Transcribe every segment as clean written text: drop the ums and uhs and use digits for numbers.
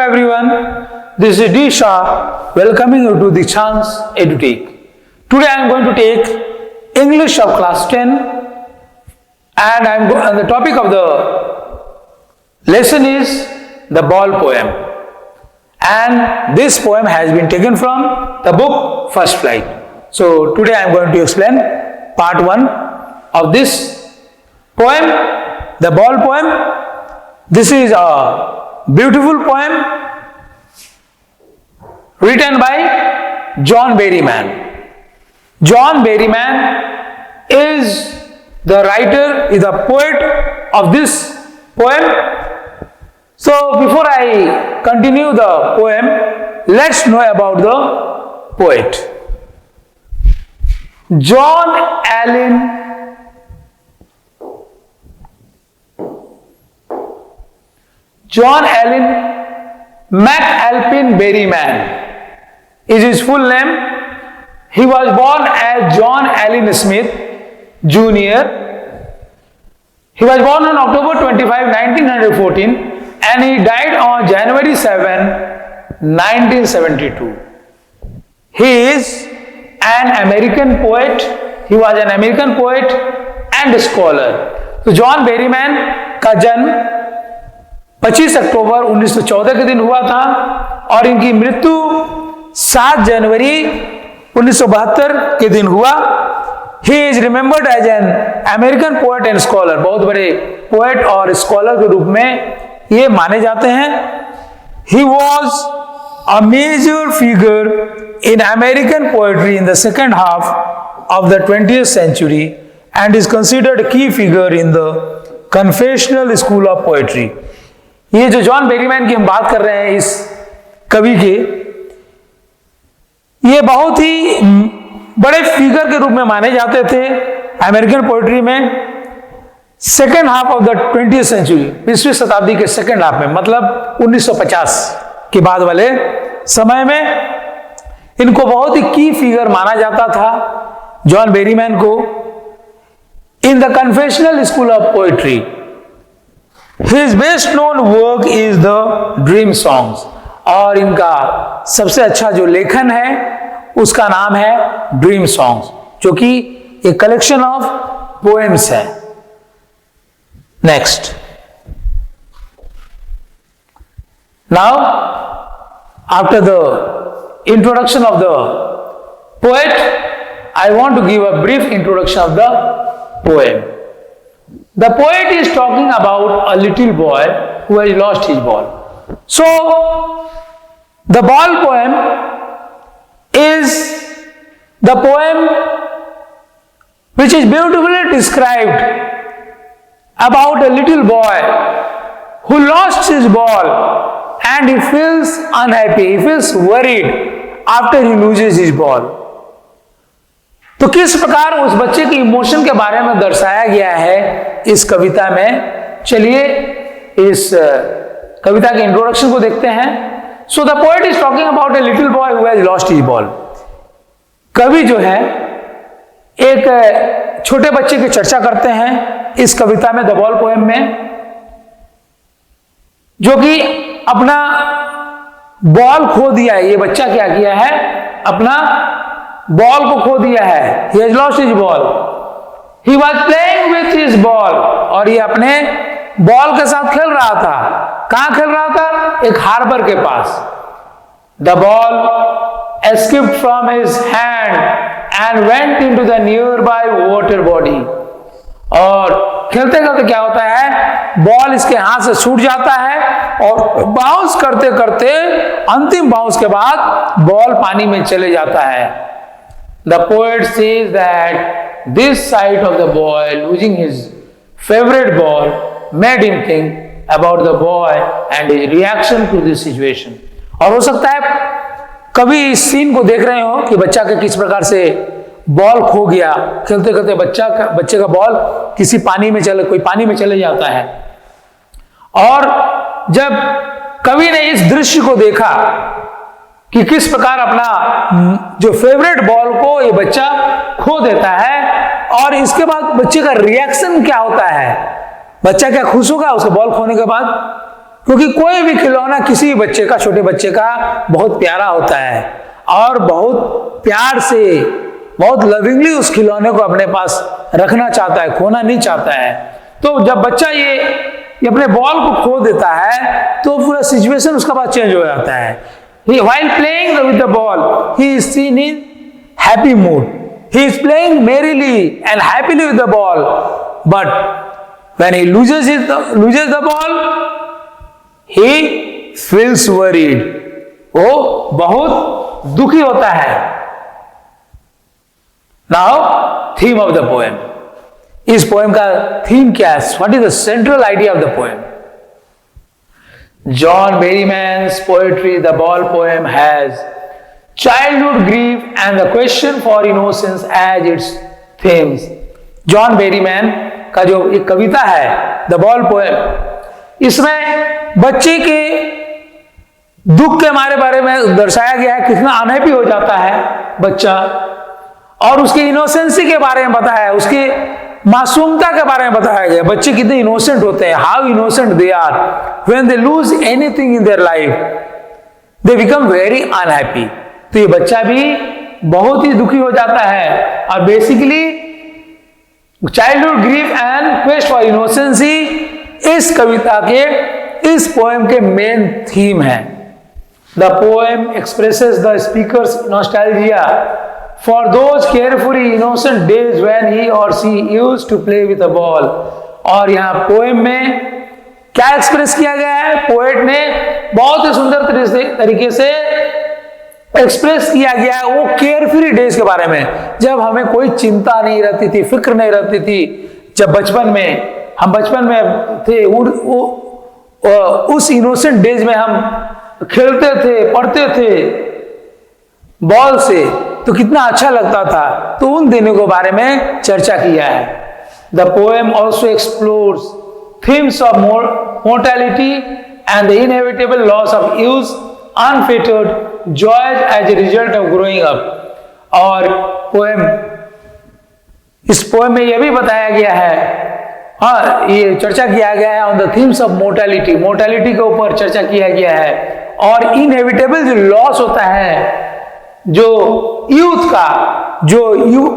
everyone, this is D Shah welcoming you to the Chance EduTech. Today I am going to take English of class 10 and the topic of the lesson is the ball poem, and this poem has been taken from the book First Flight. So today I am going to explain part 1 of this poem, the ball poem. This is a beautiful poem written by John Berryman. John Berryman is the writer, is the poet of this poem. So before I continue the poem, let's know about the poet. John Allen McAlpin Berryman is his full name. He was born as John Allen Smith Jr. He was born on October 25, 1914 and he died on January 7, 1972. He is an American poet. He was an American poet and scholar. तो John Berryman का जन्म 25 अक्टूबर 1914 के दिन हुआ था और इनकी मृत्यु 7 जनवरी 1972 के दिन हुआ. He is remembered as an American poet and scholar. बहुत बड़े पोएट और स्कॉलर के रूप में ये माने जाते हैं. He was a major figure in American poetry in the second half of the 20th century and is considered a key figure in the confessional school of poetry. ये जो जॉन बेरीमैन की हम बात कर रहे हैं, इस कवि के, ये बहुत ही बड़े फिगर के रूप में माने जाते थे अमेरिकन पोएट्री में. Second half of the 20th century, 20वीं शताब्दी के सेकेंड हाफ में, मतलब 1950 के बाद वाले समय में इनको बहुत ही की फिगर माना जाता था जॉन बेरीमैन को. In the confessional school of poetry His best known work is the Dream Songs, और इनका सबसे अच्छा जो लेखन है उसका नाम है ड्रीम सॉन्ग्स, जो कि एक कलेक्शन ऑफ पोएम्स है. Next, now after the introduction of the poet, I want to give a brief introduction of the poem. The poet is talking about a little boy who has lost his ball. So, the ball poem is the poem which is beautifully described about a little boy who lost his ball and he feels unhappy, he feels worried after he loses his ball. तो किस प्रकार उस बच्चे के emotion के बारे में दर्शाया गया है इस कविता में, चलिए इस कविता के इंट्रोडक्शन को देखते हैं. So the poet is talking about a little boy who has lost his ball. कवि जो है एक छोटे बच्चे की चर्चा करते हैं इस कविता में, द बॉल पोएम में, जो कि अपना बॉल खो दिया है. ये बच्चा क्या किया है, अपना बॉल को खो दिया है. He has lost his ball. He was playing with his ball, और ये अपने बॉल के साथ खेल रहा था. कहां खेल रहा था, एक हार्बर के पास. The ball escaped from his hand and went into the nearby water body. और खेलते खेलते क्या होता है, बॉल इसके हाथ से छूट जाता है और बाउंस करते करते अंतिम बाउंस के बाद बॉल पानी में चले जाता है. The poet says that this sight of the boy losing his favorite ball made him think about the boy and his reaction to this situation. और हो सकता है कभी इस सीन को देख रहे हो कि बच्चा के किस प्रकार से बॉल खो गया. खेलते खेलते बच्चे का बॉल किसी पानी में कोई पानी में चले जाता है. और जब कवि ने इस दृश्य को देखा कि किस प्रकार अपना जो फेवरेट बॉल को ये बच्चा खो देता है और इसके बाद बच्चे का रिएक्शन क्या होता है, बच्चा क्या खुश होगा उसके बॉल खोने के बाद, क्योंकि कोई भी खिलौना किसी भी बच्चे का, छोटे बच्चे का बहुत प्यारा होता है और बहुत प्यार से, बहुत लविंगली उस खिलौने को अपने पास रखना चाहता है, खोना नहीं चाहता है। तो जब बच्चा ये अपने बॉल को खो देता है तो पूरा सिचुएशन उसका बाद चेंज हो जाता है। While playing with the ball, he is seen in happy mood. He is playing merrily and happily with the ball. But when he loses the ball, he feels worried. वो बहुत दुखी होता है। Now, theme of the poem. इस poem का theme क्या है? What is the central idea of the poem? John Berryman's poetry, the Ball poem, has childhood grief and the question for innocence as its themes. John Berryman का जो एक कविता है the ball poem, इसमें बच्चे के दुख के बारे में दर्शाया गया है, कितना अनहैप्पी हो जाता है बच्चा, और उसकी इनोसेंसी के बारे में बताया है, उसकी मासूमता के बारे में बताया गया। बच्चे कितने इनोसेंट होते हैं, how innocent they are. When they lose anything in their life they become very unhappy. तो ये बच्चा भी बहुत ही दुखी हो जाता है। और basically childhood grief and quest for innocency इस कविता के, इस पोएम के मेन थीम है। The poem expresses the speakers nostalgia for those carefree innocent days when he or she used to play with a ball। और यहाँ poem में क्या express किया गया है? पोएट ने बहुत ही सुंदर तरीके से एक्सप्रेस किया गया है वो केयरफ्री डेज के बारे में, जब हमें कोई चिंता नहीं रहती थी, फिक्र नहीं रहती थी। जब हम बचपन में थे, उस इनोसेंट डेज में हम खेलते थे, पढ़ते थे बॉल से, तो कितना अच्छा लगता था। तो उन दिनों के बारे में चर्चा किया है। The poem also explores themes of mortality and the inevitable loss of youth, unfettered joys as a result of growing up। और इस पोएम में यह भी बताया गया है, ये चर्चा किया गया है on the themes of mortality, mortality के ऊपर चर्चा किया गया है, और इनएविटेबल जो लॉस होता है, जो यूथ का,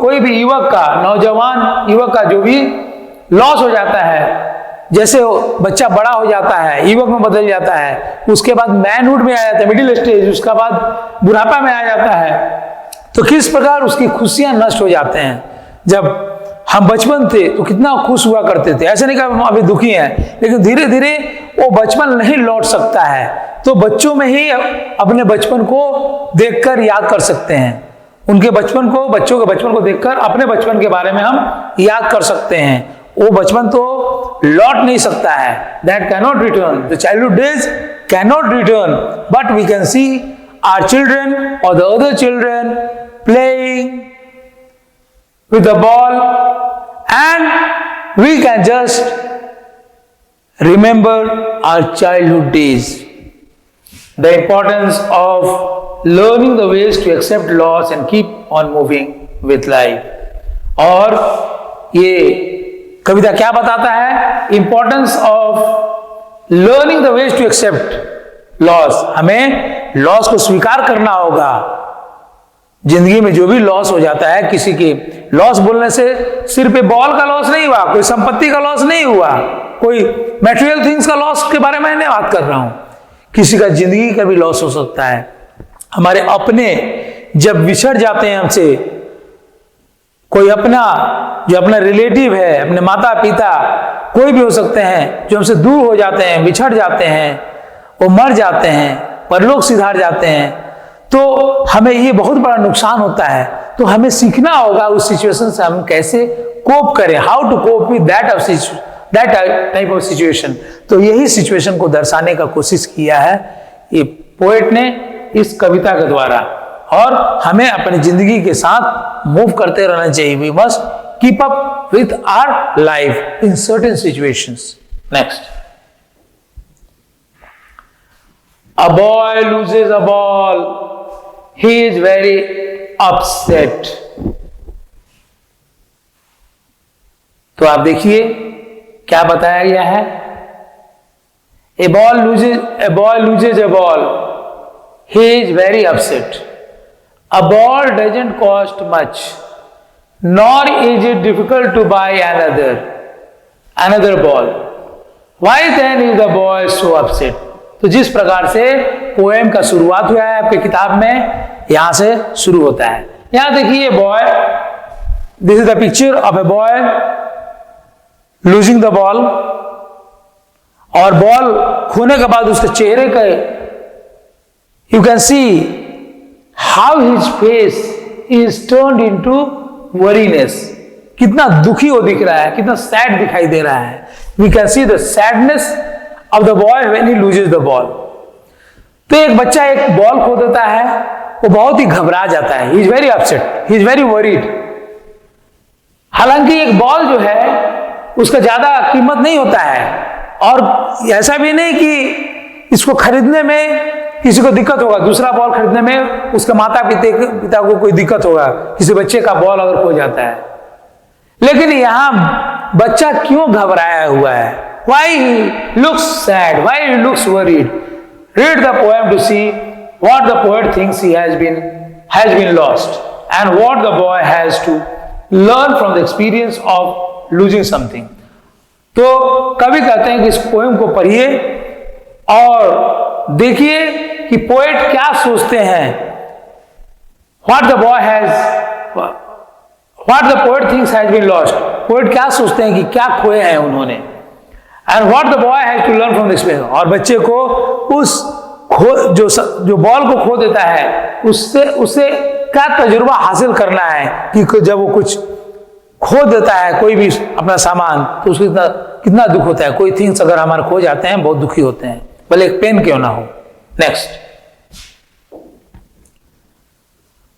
कोई भी युवक का, नौजवान युवक का जो भी लॉस हो जाता है, जैसे बच्चा बड़ा हो जाता है, युवक में बदल जाता है, उसके बाद मैनहुड में आ जाता है, मिडिल स्टेज, उसके बाद बुढ़ापा में आ जाता है, तो किस प्रकार उसकी खुशियां नष्ट हो जाते हैं। जब हम बचपन थे तो कितना खुश हुआ करते थे, ऐसे नहीं कि हम अभी दुखी हैं, लेकिन धीरे धीरे वो बचपन नहीं लौट सकता है। तो बच्चों में ही अपने बचपन को देखकर याद कर सकते हैं, बच्चों के बचपन को देखकर अपने बचपन के बारे में हम याद कर सकते हैं। वो बचपन तो लौट नहीं सकता है, that cannot return, the childhood days cannot return, but we can see our children और the other children playing with the ball, and we can just remember our childhood days. The importance of learning the ways to accept loss and keep on moving with life। और ये कविता क्या बताता है? Importance of learning the ways to accept loss। हमें loss को स्वीकार करना होगा। जिंदगी में जो भी लॉस हो जाता है, किसी के लॉस बोलने से सिर्फ बॉल का लॉस नहीं हुआ, कोई संपत्ति का लॉस नहीं हुआ, कोई मटेरियल थिंग्स का लॉस के बारे में नहीं बात कर रहा हूं, किसी का जिंदगी का भी लॉस हो सकता है। हमारे अपने जब बिछड़ जाते हैं हमसे, कोई जो अपना रिलेटिव है, अपने माता पिता, कोई भी हो सकते हैं, जो हमसे दूर हो जाते हैं, बिछड़ जाते हैं, वो मर जाते हैं, परलोक सिधार जाते हैं, तो हमें ये बहुत बड़ा नुकसान होता है। तो हमें सीखना होगा उस सिचुएशन से हम कैसे कोप करें, how to cope with that type of situation. तो यही सिचुएशन को दर्शाने का कोशिश किया है ये पोएट ने इस कविता के द्वारा। और हमें अपनी जिंदगी के साथ मूव करते रहना चाहिए। We must keep up with our life in certain situations. Next, a boy loses a ball, he is very upset। तो आप देखिए क्या बताया गया है। A boy loses a ball. He is very upset. A ball doesn't cost much, nor is it difficult to buy another ball. Why then is the boy so upset? तो जिस प्रकार से पोएम का शुरुआत हुआ है आपकी किताब में, यहां से शुरू होता है। यहां देखिए boy, this is the picture of a boy losing the ball, और बॉल खोने के बाद उसके चेहरे का you can see how his face is turned into worriness. कितना दुखी वो दिख रहा है, कितना सैड दिखाई दे रहा है। We can see the sadness of the boy when he loses the ball. तो एक बच्चा एक बॉल खो देता है, वो बहुत ही घबरा जाता है। He is very upset, he is very worried. हालांकि एक बॉल जो है उसका ज्यादा कीमत नहीं होता है, और ऐसा भी नहीं कि इसको खरीदने में किसी को दिक्कत होगा, दूसरा बॉल खरीदने में उसके माता पिता को कोई दिक्कत होगा, किसी बच्चे का बॉल अगर खो जाता है। लेकिन यहां बच्चा क्यों घबराया हुआ है? Why he looks sad? Why he looks worried? Read the poem to see what the poet thinks he has been lost, and what the boy has to learn from the experience of losing something. तो कवि कहते हैं कि इस poem को पढ़िए और देखिए कि पोएट क्या सोचते हैं। What the poet thinks has been lost. Poet क्या सोचते हैं कि क्या खोए हैं उन्होंने। And what the boy has to learn from the experience. और बच्चे को उस जो बॉल को खो देता है उससे क्या तजुर्बा हासिल करना है कि जब वो कुछ खो देता है कोई भी अपना सामान, तो उसको कितना दुख होता है। कोई थिंग्स अगर हमारे खो जाते हैं बहुत दुखी होते हैं, भले एक पेन क्यों ना हो। Next,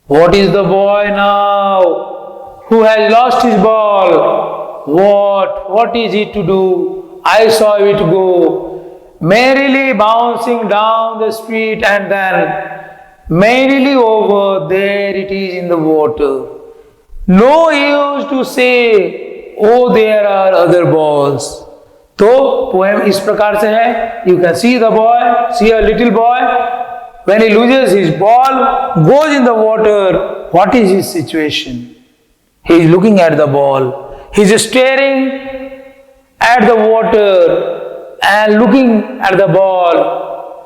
What is the boy now who has lost his ball? What is it to do? I saw it go, merrily bouncing down the street, and then merrily over, there it is in the water. No use to say, oh there are other balls. तो poem इस प्रकार से है। You can see the boy, see a little boy, when he loses his ball, goes in the water. What is his situation? He is looking at the ball. He is staring at the water and looking at the ball,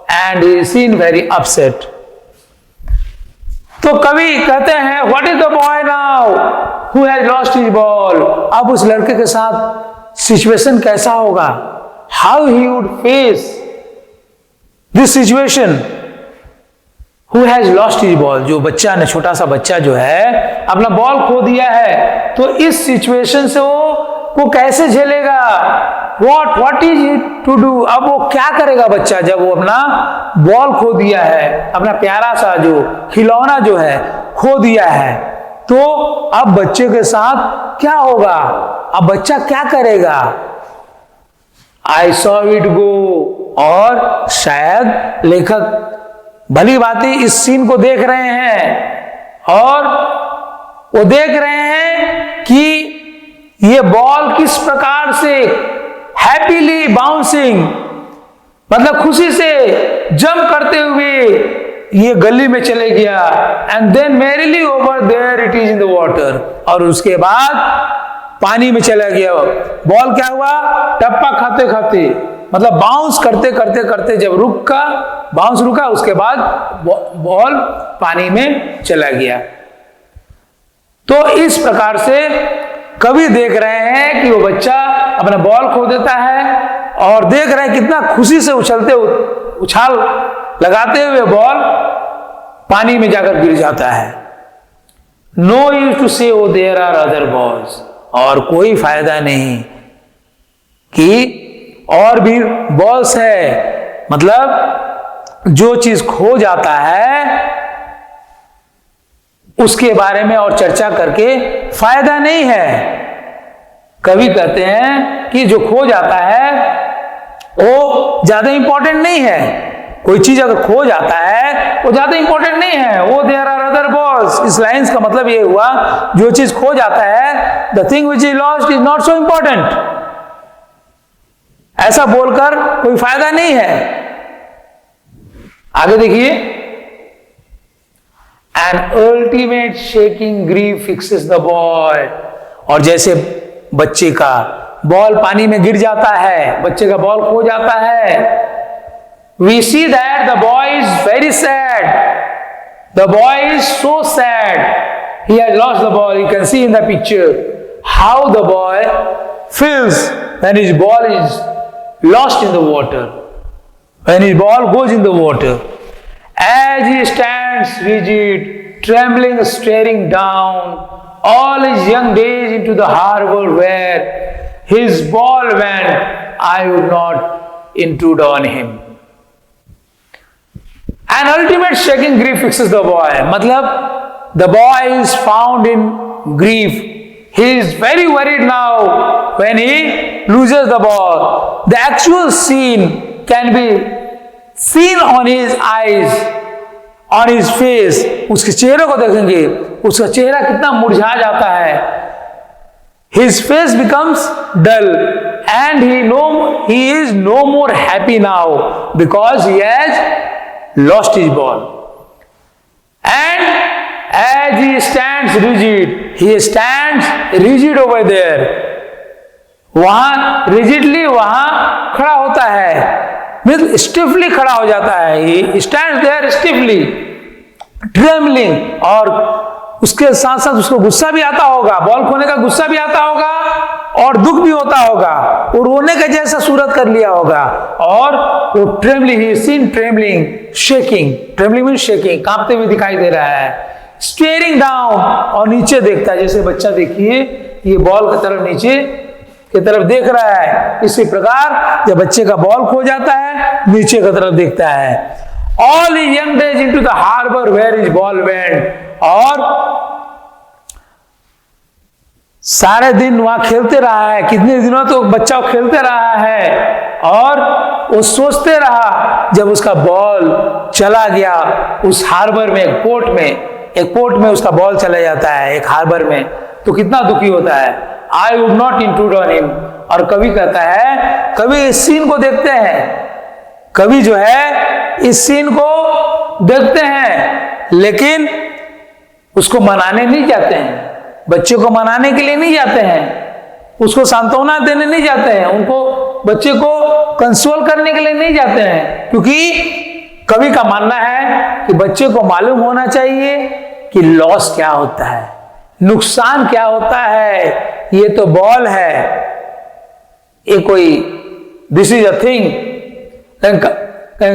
and he is seen very upset. तो कवि कहते हैं what is the boy now who has lost his ball? अब उस लड़के के साथ situation कैसा होगा? How he would face this situation? Who has lost his ball? जो बच्चा ने, छोटा सा बच्चा जो है अपना बॉल खो दिया है, तो इस सिचुएशन से वो कैसे झेलेगा? What is it to do? अब वो क्या करेगा बच्चा जब वो अपना बॉल खो दिया है, अपना प्यारा सा जो खिलौना जो है खो दिया है। तो अब बच्चे के साथ क्या होगा? अब बच्चा क्या करेगा? I saw it go। और शायद लेखक भली भांति इस सीन को देख रहे हैं, और वो देख रहे हैं कि ये बॉल किस प्रकार से हैप्पीली बाउंसिंग, मतलब खुशी से जंप करते हुए ये गली में चले गया, and then merrily over there it is in the water, और उसके बाद पानी में चला गया। बॉल क्या हुआ? टप्पा खाते खाते, मतलब बाउंस करते करते करते जब बाउंस रुका, उसके बाद बॉल पानी में चला गया। तो इस प्रकार से कवि देख रहे हैं कि वो बच्चा अपना बॉल खो देता है, और देख रहे हैं कितना खुशी से उछाल लगाते हुए बॉल पानी में जाकर गिर जाता है। नो यूज टू से oh there are other balls, और कोई फायदा नहीं कि और भी बॉल्स है, मतलब जो चीज खो जाता है उसके बारे में और चर्चा करके फायदा नहीं है। कवि कहते हैं कि जो खो जाता है वो ज्यादा इंपॉर्टेंट नहीं है। कोई चीज अगर खो जाता है वो ज्यादा इंपॉर्टेंट नहीं है। वो देयर आर अदर बॉल्स, इस लाइंस का मतलब ये हुआ जो चीज खो जाता है, the thing which is lost is not so important. ऐसा बोलकर कोई फायदा नहीं है। आगे देखिए, an ultimate shaking grief fixes the boy. और जैसे बच्चे का बॉल पानी में गिर जाता है, बच्चे का बॉल खो जाता है, we see that the boy is very sad, the boy is so sad, he has lost the ball. You can see in the picture how the boy feels when his ball is lost in the water, when his ball goes in the water. As he stands rigid, trembling, staring down all his young days into the harbor where his ball went, I would not intrude on him. An ultimate shaking grief fixes the boy. मतलब the boy is found in grief. He is very worried now when he loses the ball. The actual scene can be seen on his eyes, on his face. उसके चेहरे को देखेंगे, उसका चेहरा कितना मुरझा जाता है. His face becomes dull and he is no more happy now because he has lost his ball. And as he stands rigid, he stands rigid over there. वहां rigidly वहां खड़ा होता है, मतलब stiffly खड़ा हो जाता है. He stands there stiffly, trembling. और उसके साथ साथ उसको गुस्सा भी आता होगा, बॉल खोने का गुस्सा भी आता होगा और दुख भी होता होगा, और रोने का जैसा सूरत कर लिया होगा. और वो trembling, he seen trembling, shaking, trembling mean shaking, कांपते हुए दिखाई दे रहा है. स्टेयरिंग डाउन, और नीचे देखता है. जैसे बच्चा देखिए ये बॉल की तरफ, नीचे की तरफ देख रहा है, इसी प्रकार जब बच्चे का बॉल खो जाता है नीचे की तरफ देखता है. All his young days into the harbour where his ball went. और सारे दिन वहां खेलते रहा है, कितने दिनों तो बच्चा खेलते रहा है, और वो सोचते रहा जब उसका बॉल चला गया उस हार्बर में, एक पोर्ट में उसका बॉल चला जाता है एक हार्बर में, तो कितना दुखी होता है. I would not intrude on him. और कवि कहता है, कवि इस सीन को देखते हैं, कवि जो है इस सीन को देखते हैं, लेकिन उसको मनाने नहीं जाते हैं, बच्चे को मनाने के लिए नहीं जाते हैं, उसको सांत्वना देने नहीं जाते हैं, उनको बच्चे को कंसोल करने के लिए नहीं जाते हैं, क्योंकि कवि का मानना है कि बच्चे को मालूम होना चाहिए कि लॉस क्या होता है, नुकसान क्या होता है. ये तो बॉल है, ये कोई दिस इज अ थिंग.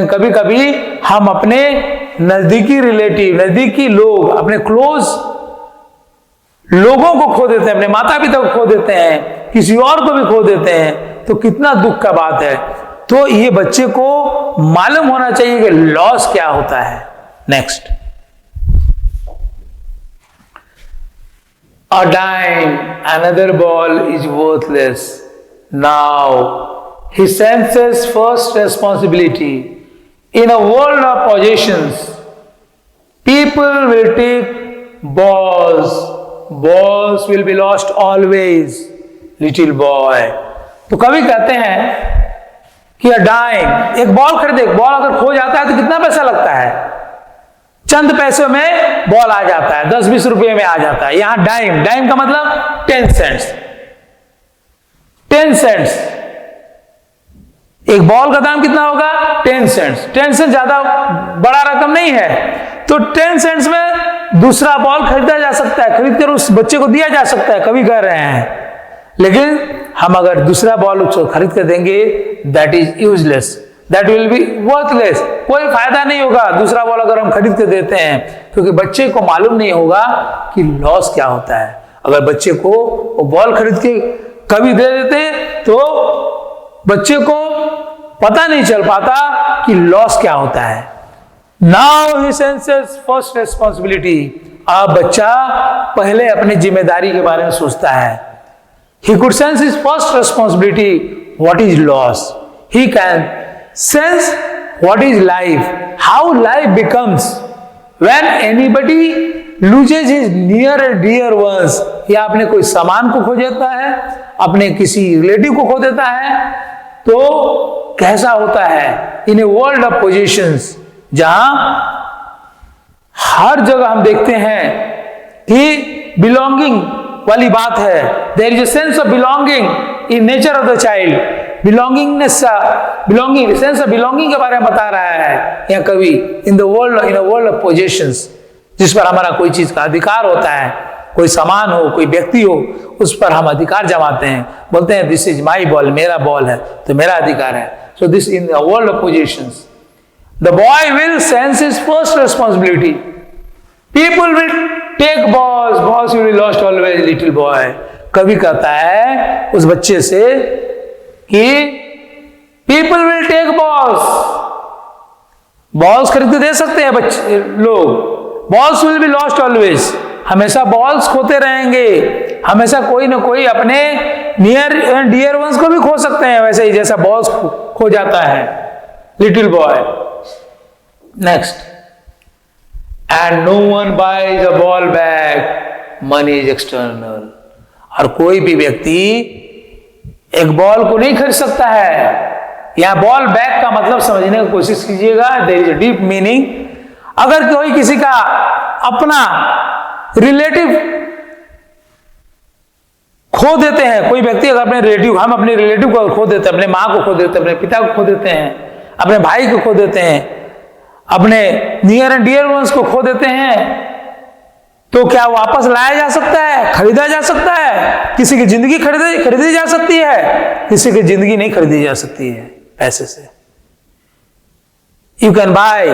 कभी कभी हम अपने नजदीकी रिलेटिव, नजदीकी लोग, अपने क्लोज लोगों को खो देते हैं, अपने माता पिता को खो देते हैं, किसी और को भी खो देते हैं, तो कितना दुख का बात है. तो ये बच्चे को मालूम होना चाहिए कि लॉस क्या होता है. Next, a dime, another ball is worthless. Now he senses first responsibility. In a world of possessions, people will take balls. Balls will be lost always, little boy. तो कवि कहते हैं कि a dime, एक ball खरीदे, एक ball अगर खो जाता है तो कितना पैसा लगता है? चंद पैसों में बॉल आ जाता है, 10-20 रुपए में आ जाता है. यहां डाइम, डाइम का मतलब 10 सेंट्स. 10 सेंट्स, एक बॉल का दाम कितना होगा? 10 सेंट्स. 10 सेंट ज्यादा बड़ा रकम नहीं है, तो 10 सेंट्स में दूसरा बॉल खरीदा जा सकता है, खरीद कर उस बच्चे को दिया जा सकता है, कभी कह रहे हैं. लेकिन हम अगर दूसरा बॉल उसको खरीद कर देंगे, that is useless, that will be worthless. कोई फायदा नहीं होगा दूसरा बॉल अगर हम खरीद के देते हैं, क्योंकि बच्चे को मालूम नहीं होगा कि लॉस क्या होता है. अगर बच्चे को वो बॉल खरीद के कभी दे देते तो बच्चे को पता नहीं चल पाता कि लॉस क्या होता है. Now he senses first responsibility. अब बच्चा पहले अपनी जिम्मेदारी के बारे में सोचता है. He could sense his first responsibility, what is loss. He can sense what is life, how life becomes when anybody loses his near and dear ones. या अपने कोई सामान को खो देता है, अपने किसी रिलेटिव को खो देता है, तो कैसा होता है? इन ए वर्ल्ड ऑफ पोजीशंस, जहां हर जगह हम देखते हैं कि बिलोंगिंग वाली बात है। There is a sense of belonging in nature of the child. Belonging sense of belonging के बारे में बता रहा है यह कवि। In a world of possessions, जिस पर हमारा कोई चीज का अधिकार होता है, कोई सामान हो, कोई व्यक्ति हो, उस पर हम अधिकार जमाते हैं, बोलते हैं दिस इज माई बॉल, मेरा बॉल है तो मेरा अधिकार है। So this in the world of possessions the boy will sense his first responsibility. People will take balls will lost always little boy. कवि कहता है उस बच्चे से कि पीपल विल टेक बॉल्स खरीद के दे सकते हैं बच्चे लोग। Balls will be lost always, हमेशा बॉल्स खोते रहेंगे, हमेशा कोई ना कोई अपने नियर एंड डियर वंस को भी खो सकते हैं, वैसे ही जैसा बॉल्स खो जाता है little boy. Next, and no one buys a ball back, money is external. और कोई भी व्यक्ति एक बॉल को नहीं खरीद सकता है। यहां बॉल बैक का मतलब समझने की कोशिश कीजिएगा, there is a deep meaning. अगर कोई किसी का अपना रिलेटिव खो देते हैं, कोई व्यक्ति अगर अपने रिलेटिव, हम अपने रिलेटिव को खो देते हैं, अपने माँ को खो देते हैं, अपने पिता को खो देते हैं, अपने भाई को खो देते हैं, अपने नियर एंड डियर वंस को खो देते हैं, तो क्या वापस लाया जा सकता है? खरीदा जा सकता है? किसी की जिंदगी खरीदी जा सकती है? किसी की जिंदगी नहीं खरीदी जा सकती है पैसे से। You can by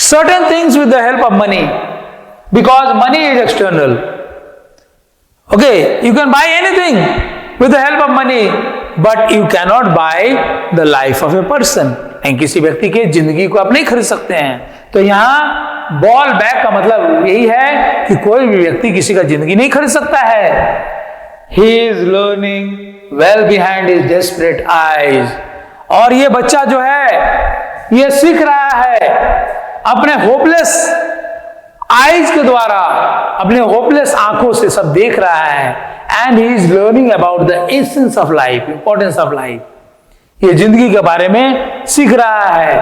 certain things with the help of money, because money is external. Okay, you can buy anything with the help of money, but you can not by the life of a person. किसी व्यक्ति की जिंदगी को आप नहीं खरीद सकते हैं। तो यहां बॉल बैक का मतलब यही है कि कोई भी व्यक्ति किसी का जिंदगी नहीं खरीद सकता है। He is learning well behind his desperate eyes। और ये बच्चा जो है ये सीख रहा है अपने होपलेस आईज के द्वारा, अपने होपलेस आंखों से सब देख रहा है। And he is learning about the essence of life, importance of life. ये जिंदगी के बारे में सीख रहा है।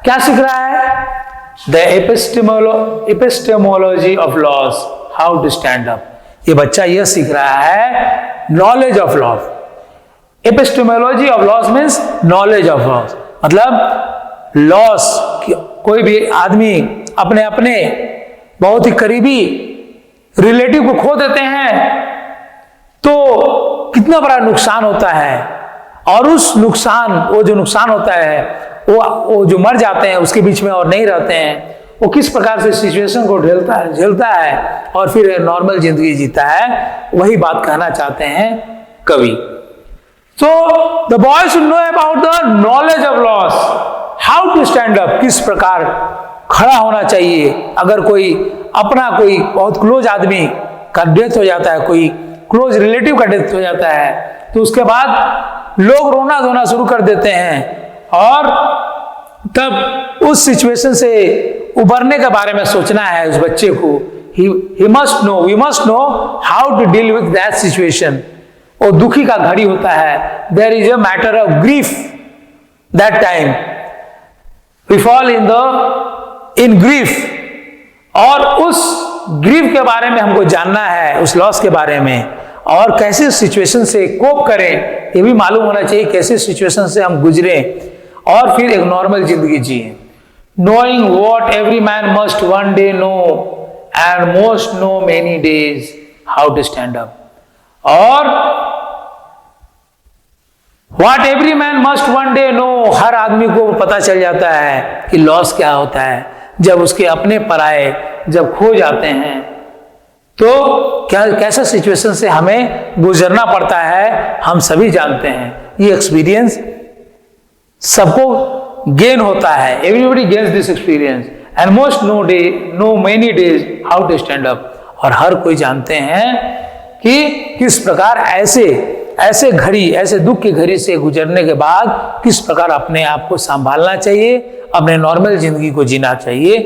क्या सीख रहा है? The epistemology of loss, how to stand up. ये बच्चा यह सीख रहा है knowledge of loss. Epistemology of loss means knowledge of loss, मतलब लॉस। कोई भी आदमी अपने अपने बहुत ही करीबी रिलेटिव को खो देते हैं तो कितना बड़ा नुकसान होता है। और उस नुकसान, वो जो नुकसान होता है, वो जो मर जाते हैं उसके बीच में और नहीं रहते हैं, वो किस प्रकार से सिचुएशन को झेलता है और फिर नॉर्मल जिंदगी जीता है, वही बात कहना चाहते हैं कवि। So the boy should know about the knowledge of loss, how to stand up, किस प्रकार खड़ा होना चाहिए। अगर कोई अपना कोई बहुत क्लोज आदमी का डेथ हो जाता है, कोई क्लोज रिलेटिव का डेथ हो जाता है, तो उसके बाद लोग रोना धोना शुरू कर देते हैं और तब उस सिचुएशन से उबरने के बारे में सोचना है उस बच्चे को। We must know how to deal with that situation. वो दुखी का घड़ी होता है, there is a matter of grief that time, we fall in grief. और उस ग्रीफ के बारे में हमको जानना है, उस लॉस के बारे में, और कैसे सिचुएशन से कोप करें ये भी मालूम होना चाहिए, कैसे सिचुएशन से हम गुजरे और फिर एक नॉर्मल जिंदगी जिए। Knowing what every man must one day know and most know many days how to stand up. और what every man must one day know, हर आदमी को पता चल जाता है कि लॉस क्या होता है। जब उसके अपने पराए जब खो जाते हैं तो क्या कैसा सिचुएशन से हमें गुजरना पड़ता है, हम सभी जानते हैं। ये एक्सपीरियंस सबको गेन होता है, everybody gains this experience and most know many days how to stand up. और हर कोई जानते हैं कि किस प्रकार ऐसे घड़ी, ऐसे दुख की घड़ी से गुजरने के बाद किस प्रकार अपने आप को संभालना चाहिए, अपने नॉर्मल जिंदगी को जीना चाहिए,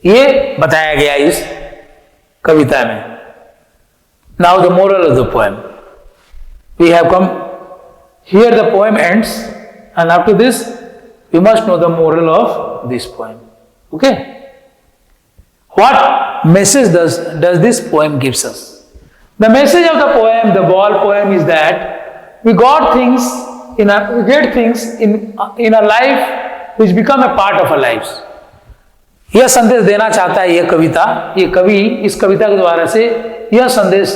ये बताया गया इस कविता में। Now the moral of the poem, we have come here the poem ends, and after this we must know the moral of this poem. Okay, what message does this poem gives us? The message of the poem, the ball poem, is that we get things in our life which become a part of our lives. यह संदेश देना चाहता है ये कविता, ये कवि इस कविता के द्वारा से यह संदेश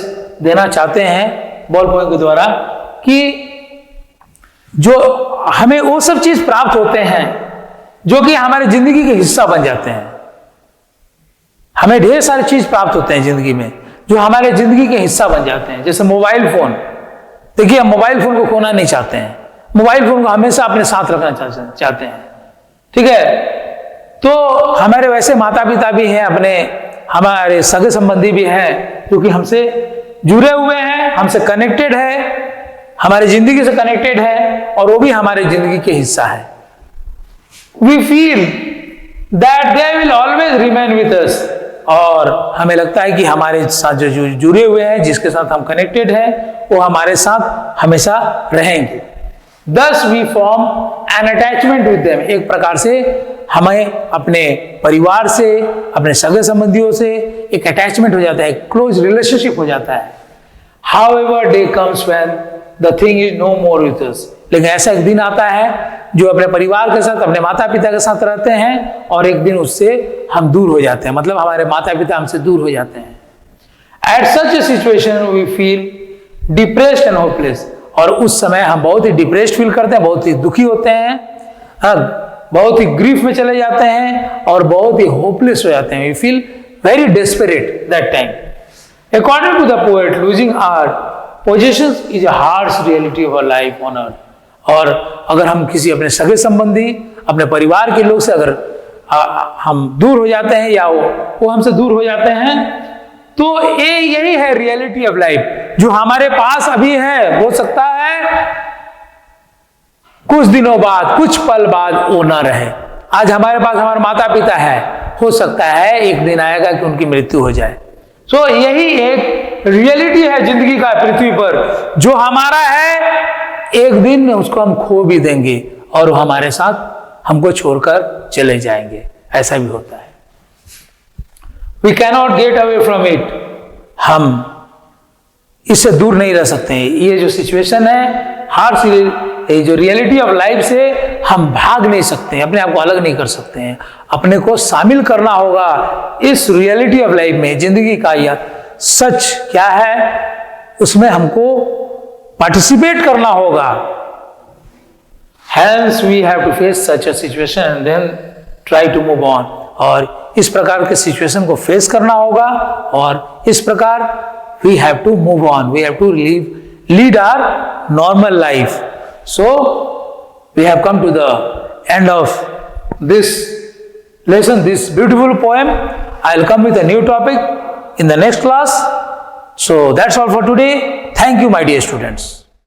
देना चाहते हैं बॉल पोएम के द्वारा कि जो हमें वो सब चीज प्राप्त होते हैं जो कि हमारे जिंदगी के हिस्सा बन जाते हैं। हमें ढेर सारी चीज प्राप्त होते हैं जिंदगी में जो हमारे जिंदगी के हिस्सा बन जाते हैं। जैसे मोबाइल फोन, देखिए हम मोबाइल फोन को खोना नहीं चाहते हैं, मोबाइल फोन को हमेशा अपने साथ रखना चाहते हैं, ठीक है। तो हमारे वैसे माता पिता भी हैं, अपने हमारे सगे संबंधी भी हैं जो कि हमसे जुड़े हुए हैं, हमसे कनेक्टेड है, हमारी जिंदगी से कनेक्टेड है और वो भी हमारे जिंदगी के हिस्सा है। We feel that they will always remain with us, और हमें लगता है कि हमारे साथ जो जुड़े हुए हैं, जिसके साथ हम कनेक्टेड हैं, वो हमारे साथ हमेशा रहेंगे। Thus we form an attachment with them, एक प्रकार से हमें अपने परिवार से, अपने सगे संबंधियों से एक अटैचमेंट हो जाता है, क्लोज रिलेशनशिप हो जाता है। However, day comes when the thing is no more with us, लेकिन ऐसा एक दिन आता है जो अपने परिवार के साथ, अपने माता पिता के साथ रहते हैं और एक दिन उससे हम दूर हो जाते हैं, मतलब हमारे माता पिता हमसे दूर हो जाते हैं। At such a situation we feel depressed and hopeless, और उस समय हम बहुत ही डिप्रेस्ड फील करते हैं, बहुत ही दुखी होते हैं, बहुत ही ग्रीफ में चले जाते हैं और बहुत ही होपलेस हो जाते हैं। We feel very desperate that time. According to the poet, losing our possessions is a harsh reality of our life on earth. और अगर हम किसी अपने सगे संबंधी, अपने परिवार के लोग से अगर हम दूर हो जाते हैं या वो हमसे दूर हो जाते हैं, तो यही है रियलिटी ऑफ लाइफ जो हमारे पास अभी है। हो सकता है कुछ दिनों बाद, कुछ पल बाद वो ना रहे। आज हमारे पास हमारे माता पिता है, हो सकता है एक दिन आएगा कि उनकी मृत्यु हो जाए। सो यही एक रियलिटी है जिंदगी का पृथ्वी पर, जो हमारा है एक दिन में उसको हम खो भी देंगे और वो हमारे साथ हमको छोड़कर चले जाएंगे। ऐसा भी होता है। We cannot get away from it, हम इससे दूर नहीं रह सकते हैं। ये जो सिचुएशन है, हार्श, ये जो रियलिटी ऑफ लाइफ से हम भाग नहीं सकते हैं, अपने आप को अलग नहीं कर सकते हैं। अपने को शामिल करना होगा इस रियलिटी ऑफ लाइफ में। जिंदगी का यह सच क्या है, उसमें हमको पार्टिसिपेट करना होगा। Hence we have to face such a situation and then try to move on, और इस प्रकार के सिचुएशन को फेस करना होगा और इस प्रकार we have to move on, we have to lead our normal life. So we have come to the end of this lesson, this beautiful poem. I'll come with a new topic in the next class. So that's all for today. Thank you, my dear students.